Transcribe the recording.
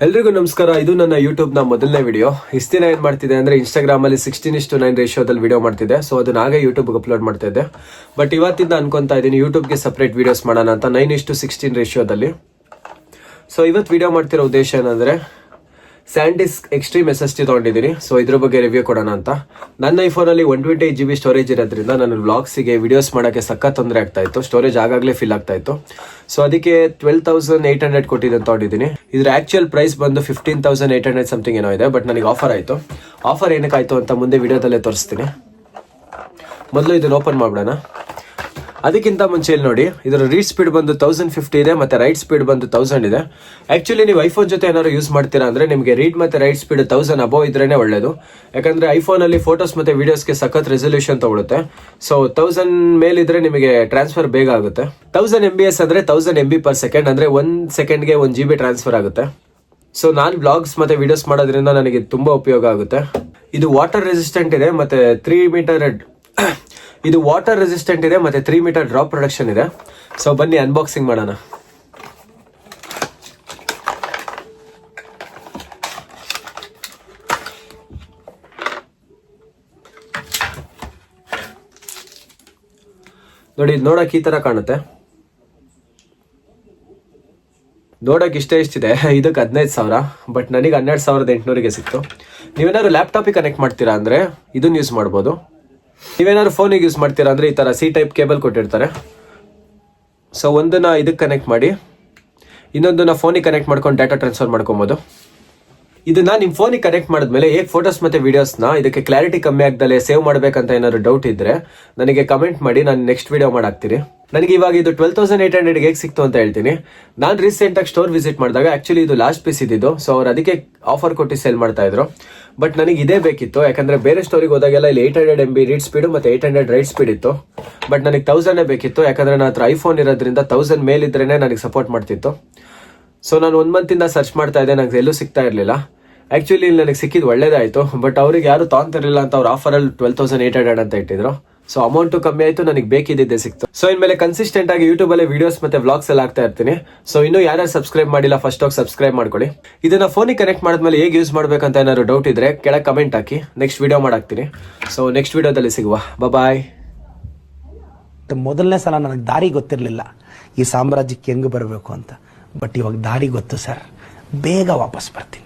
ಎಲ್ರಿಗೂ ನಮಸ್ಕಾರ. ಇದು ನನ್ನ ಯೂಟ್ಯೂಬ್ ನ ಮೊದಲನೇ ವಿಡಿಯೋ. ಇಷ್ಟು ದಿನ ಏನ್ ಮಾಡ್ತಿದೆ ಅಂದ್ರೆ ಇನ್ಸ್ಟಾಗ್ರಾಮ್ ಅಲ್ಲಿ 16:9 ರೇಷಿಯೋದಲ್ಲಿ ವಿಡಿಯೋ ಮಾಡ್ತಿದ್ದೆ. ಸೊ ಅದನ್ನ ಹಾಗೆ ಯೂಟ್ಯೂಬ್ ಅಪ್ಲೋಡ್ ಮಾಡ್ತಾ ಇದ್ದೆ. ಬಟ್ ಇವತ್ತಿಂದ ಅನ್ಕೊಂತಾ ಇದ್ದೀನಿ ಯೂಟ್ಯೂಬ್ಗೆ ಸಪರೇಟ್ ವಿಡಿಯೋಸ್ ಮಾಡೋಣ ಅಂತ 9:16 ರೇಷಿಯೋದಲ್ಲಿ. ಸೊ ಇವತ್ತು ವಿಡಿಯೋ ಮಾಡ್ತಿರೋ ಉದ್ದೇಶ ಏನಂದ್ರೆ ಸ್ಯಾಂಡಿಸ್ಕ್ ಎಕ್ಸ್ಟ್ರೀಮ್ SSD ತಗೊಂಡಿದ್ದೀನಿ. ಸೊ ಇದ್ರ ಬಗ್ಗೆ ರಿವ್ಯೂ ಕೊಡೋಣ ಅಂತ. ನನ್ನ ಐಫೋನ್ ಅಲ್ಲಿ 128 GB ಸ್ಟೋರೇಜ್ ಇರೋದ್ರಿಂದ ನನ್ನ ವ್ಲಾಗ್ಸಿಗೆ ವಿಡಿಯೋಸ್ ಮಾಡೋಕ್ಕೆ ಸಖತ್ ತೊಂದರೆ ಆಗ್ತಾ ಇತ್ತು. ಸ್ಟೋರೇಜ್ ಆಗಾಗಲೇ ಫಿಲ್ ಆಗ್ತಾ ಇತ್ತು. ಸೊ ಅದಕ್ಕೆ 12,800 ಕೊಟ್ಟಿದ್ದೆ ತಗೊಂಡಿದ್ದೀನಿ. ಇದ್ರ ಆಕ್ಚುಯಲ್ ಪ್ರೈಸ್ ಬಂದು 15,800 ಸಮಥಿಂಗ್ ಏನೋ ಇದೆ. ಬಟ್ ನನಗೆ ಆಫರ್ ಆಯಿತು. ಆಫರ್ ಏನಕ್ಕಾಯ್ತು ಅಂತ ಮುಂದೆ ವಿಡಿಯೋದಲ್ಲೇ ತೋರಿಸ್ತೀನಿ. ಮೊದಲು ಇದನ್ನ ಓಪನ್ ಮಾಡ್ಬಿಡೋಣ. ಅದಕ್ಕಿಂತ ಮುಂಚೆ ಇಲ್ಲಿ ನೋಡಿ, ಇದರ ರೀಡ್ ಸ್ಪೀಡ್ ಬಂದು 1050 ಇದೆ ಮತ್ತೆ ರೈಟ್ ಸ್ಪೀಡ್ ಬಂದು 1000 ಇದೆ. ಆಕ್ಚುಲಿ ನೀವು ಐಫೋನ್ ಜೊತೆ ಏನಾದ್ರು ಯೂಸ್ ಮಾಡ್ತೀರಾ ಅಂದ್ರೆ ನಿಮಗೆ ರೀಡ್ ಮತ್ತೆ ರೈಟ್ ಸ್ಪೀಡ್ 1000 ಅಬೋವ್ ಇದ್ರೇನೆ ಒಳ್ಳೇದು. ಯಾಕಂದ್ರೆ ಐಫೋನ್ ಅಲ್ಲಿ ಫೋಟೋಸ್ ಮತ್ತೆ ವಿಡಿಯೋಸ್ಗೆ ಸಖತ್ ರೆಸಲ್ಯೂಷನ್ ತಗೊಳುತ್ತೆ. ಸೊ 1000 ಮೇಲಿದ್ರೆ ನಿಮಗೆ ಟ್ರಾನ್ಸ್ಫರ್ ಬೇಗ ಆಗುತ್ತೆ. 1000 MBS ಅಂದ್ರೆ 1000 MB/s ಅಂದ್ರೆ 1 ಸೆಕೆಂಡ್ಗೆ 1 GB ಟ್ರಾನ್ಸ್ಫರ್ ಆಗುತ್ತೆ. ಸೊ ನಾನು ಬ್ಲಾಗ್ಸ್ ಮತ್ತೆ ವಿಡಿಯೋಸ್ ಮಾಡೋದ್ರಿಂದ ನನಗೆ ತುಂಬಾ ಉಪಯೋಗ ಆಗುತ್ತೆ. ಇದು ವಾಟರ್ ರೆಸಿಸ್ಟೆಂಟ್ ಇದೆ ಮತ್ತೆ 3 ಮೀಟರ್ ಇದು ವಾಟರ್ ರೆಸಿಸ್ಟೆಂಟ್ ಇದೆ ಮತ್ತೆ 3 ಮೀಟರ್ ಡ್ರಾಪ್ ಪ್ರೊಡಕ್ಷನ್ ಇದೆ. ಸೊ ಬನ್ನಿ ಅನ್ಬಾಕ್ಸಿಂಗ್ ಮಾಡೋಣ. ನೋಡಿ, ಇದು ನೋಡಕ್ ಈ ತರ ಕಾಣುತ್ತೆ. ನೋಡಕ್ ಇಷ್ಟಿದೆ. ಇದಕ್ಕೆ 15,000, ಬಟ್ ನನಗೆ 12,800ಗೆ ಸಿಕ್ತು. ನೀವೇನಾದ್ರು ಲ್ಯಾಪ್ಟಾಪಿಗೆ ಕನೆಕ್ಟ್ ಮಾಡ್ತೀರಾ ಅಂದ್ರೆ ಇದನ್ನ ಯೂಸ್ ಮಾಡ್ಬೋದು. ನೀವೇನಾದ್ರು ಫೋನಿಗೆ ಯೂಸ್ ಮಾಡ್ತೀರಾ ಅಂದ್ರೆ ಈ ತರ C ಟೈಪ್ ಕೇಬಲ್ ಕೊಟ್ಟಿರ್ತಾರೆ. ಸೊ ಒಂದನ್ನ ಇದಕ್ಕೆ ಕನೆಕ್ಟ್ ಮಾಡಿ, ಇನ್ನೊಂದನ್ನ ಫೋನಿಗೆ ಕನೆಕ್ಟ್ ಮಾಡ್ಕೊಂಡು ಡಾಟಾ ಟ್ರಾನ್ಸ್ಫರ್ ಮಾಡ್ಕೊಬೋದು. ಇದನ್ನ ನಿಮ್ ಫೋನಿಗೆ ಕನೆಕ್ಟ್ ಮಾಡಿದ್ಮೇಲೆ ಹೇಗೆ ಫೋಟೋಸ್ ಮತ್ತೆ ವಿಡಿಯೋಸ್ನ ಇದಕ್ಕೆ ಕ್ಲಾರಿಟಿ ಕಮ್ಮಿ ಆಗ್ದಲೆ ಸೇವ್ ಮಾಡ್ಬೇಕಂತ ಏನಾದ್ರು ಡೌಟ್ ಇದ್ರೆ ನನಗೆ ಕಮೆಂಟ್ ಮಾಡಿ, ನಾನು ನೆಕ್ಸ್ಟ್ ವಿಡಿಯೋ ಮಾಡಾಕ್ತೀನಿ. ನನಗೆ ಇವಾಗ ಇದು 12,800 ಹೇಗೆ ಸಿಕ್ತು ಅಂತ ಹೇಳ್ತೀನಿ. ನಾನು ರೀಸೆಂಟ್ ಆಗಿ ಸ್ಟೋರ್ ವಿಸಿಟ್ ಮಾಡಿದಾಗ ಆಕ್ಚುಲಿ ಇದು ಲಾಸ್ಟ್ ಪೀಸ್ ಇದ್ದಿದ್ದು. ಸೊ ಅವ್ರು ಅದಕ್ಕೆ ಆಫರ್ ಕೊಟ್ಟು ಸೇಲ್ ಮಾಡ್ತಾ ಇದ್ರು. ಬಟ್ ನನಗೆ ಇದೇ ಬೇಕಿತ್ತು. ಯಾಕಂದ್ರೆ ಬೇರೆ ಸ್ಟೋರಿಗೆ ಹೋದಾಗೆಲ್ಲ ಇಲ್ಲಿ 800 MB ರೀಡ್ ಸ್ಪೀಡ್ ಮತ್ತೆ 800 ರೈಟ್ ಸ್ಪೀಡ್ ಇತ್ತು. ಬಟ್ ನನಗೆ 1000 ಬೇಕಿತ್ತು. ಯಾಕಂದ್ರೆ ನನ್ನ ಹತ್ರ ಐಫೋನ್ ಇರೋದ್ರಿಂದ 1000 ಮೇಲಿದ್ರೇನೆ ನನಗೆ ಸಪೋರ್ಟ್ ಮಾಡ್ತಿತ್ತು. ಸೊ ನಾನು 1 ಮಂತ್ ಇಂದ ಸರ್ಚ್ ಮಾಡ್ತಾ ಇದ್ದೆ, ನನಗೆ ಎಲ್ಲೂ ಸಿಗ್ತಾ ಇರಲಿಲ್ಲ. ಆಕ್ಚುಲಿ ಇಲ್ಲಿ ನನಗೆ ಸಿಕ್ಕಿದ್ದು ಒಳ್ಳೇದಾಯ್ತು. ಬಟ್ ಅವ್ರಿಗೆ ಯಾರು ತಗೊಂತಿರ್ಲಿಲ್ಲ ಅಂತ ಅವ್ರ ಆಫರಲ್ಲಿ 12,800 ಅಂತ ಇಟ್ಟಿದ್ರು. ಸೊ ಅಮೌಂಟು ಕಮ್ಮಿ ಆಯ್ತು, ನನಗೆ ಬೇಕಿದ್ದೆ ಸಿಕ್ತು. ಸೊ ಇನ್ಮೇಲೆ ಕನ್ಸಿಸ್ಟೆಂಟ್ ಆಗಿ ಯೂಟ್ಯೂಬ್ ಅಲ್ಲಿ ವಿಡಿಯೋಸ್ ಮತ್ತೆ ವ್ಲಾಗ್ಸ್ ಎಲ್ಲ ಆಗ್ತಾ ಇರ್ತೀನಿ. ಸೊ ಇನ್ನು ಯಾರು ಸಬ್ಸ್ಕ್ರೈಬ್ ಮಾಡಿಲ್ಲ ಫಸ್ಟ್ ಹೋಗಿ ಸಬ್ಸ್ಕ್ರೈಬ್ ಮಾಡ್ಕೊಳ್ಳಿ. ಇದನ್ನ ಫೋನಿಗೆ ಕನೆಕ್ಟ್ ಮಾಡಿದ್ಮೇಲೆ ಹೇಗೆ ಯೂಸ್ ಮಾಡ್ಬೇಕಂತ ಏನಾದ್ರು ಡೌಟ್ ಇದ್ರೆ ಕೆಳಗೆ ಕಮೆಂಟ್ ಹಾಕಿ, ನೆಕ್ಸ್ಟ್ ವಿಡಿಯೋ ಮಾಡಾಕ್ತೀನಿ. ಸೊ ನೆಕ್ಸ್ಟ್ ವಿಡಿಯೋದಲ್ಲಿ ಸಿಗುವ. ಬಾಯ್. ಮೊದಲನೇ ಸಲ ನನಗೆ ದಾರಿ ಗೊತ್ತಿರಲಿಲ್ಲ ಈ ಸಾಮ್ರಾಜ್ಯಕ್ಕೆ ಹೆಂಗೆ ಬರಬೇಕು ಅಂತ. ಬಟ್ ಇವಾಗ ದಾರಿ ಗೊತ್ತು ಸರ್. ಬೇಗ ವಾಪಸ್ ಬರ್ತೀನಿ.